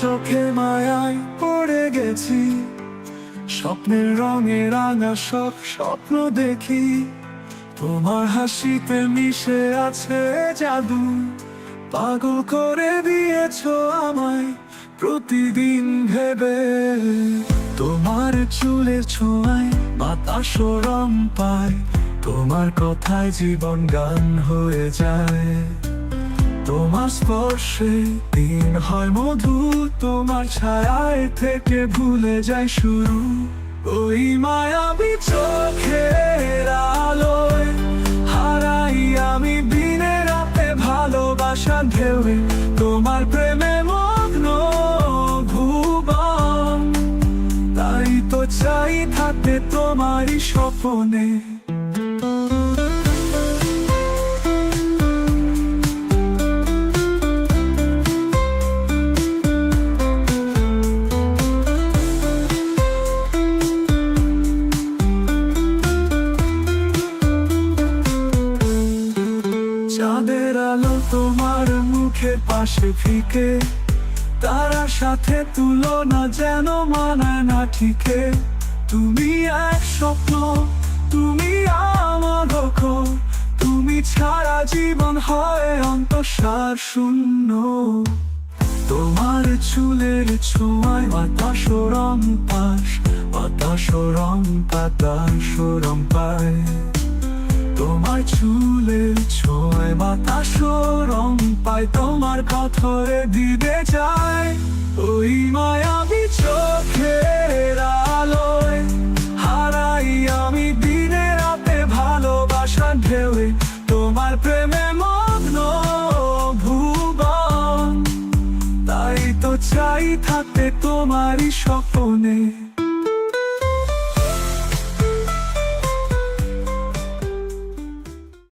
চোখে মায়ায় পড়ে গেছি, স্বপ্নের রঙে রাঙা সব স্বপ্ন দেখি। তোমার হাসিতে মিশে আছে জাদু, পাগল করে দিয়েছো আমায় প্রতিদিন ভেবে। তোমার চুলের ছোঁয়ায় বাতাস রং পায়, তোমার কথায় জীবন গান হয়ে যায়। তোমার স্পর্শে দিন হয় মধু, তোমার ছায়ায় থেকে ভুলে যায় শুরু। ওই মায়াবী চোখের আলোয় হারাই আমি দিনে রাতে ভালোবাসা ঢেউয়ে। তোমার প্রেমে মগ্ন ভুবন, তাই তো চাই থাকতে তোমারই স্বপ্নে। চাঁদের আলো তোমার মুখের পাশে ফিকে, তারার সাথে তুলনা যেন মানায় না ঠিকে। তুমি এক স্বপ্ন, তুমি আমার লক্ষ্য, তুমি ছাড়া জীবন হয় অন্তঃসার শূন্য। তোমার চুলের ছোঁয়ায় বাতাস রং পাস, বাতাস রং বাতাস রং পায়। তোমার চুলের ছোঁয়ায় বাতাস রং পায়, তোমার কথারে দিতে যায়। ওই মায়াবী চোখের আলোয় হারাই আমি দিনে রাতে ভালোবাসা ঢেউয়ে। তোমার প্রেমে মগ্ন ভুবন, তাই তো চাই থাকতে তোমারই স্বপ্নে।